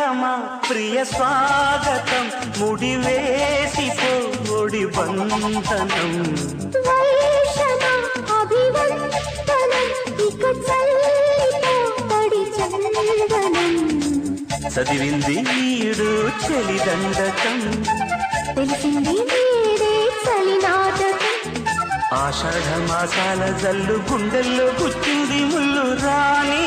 సంగమ ప్రియ స్వాగతం ముడివేసిపో ఒడి బంధనం చదివింది ఈడు చలిదండకం తెలిసింది చలి నాటకం ఆషాఢ మాసాల జల్లు గుండెల్లో గుచ్చింది ముళ్ళు రాణి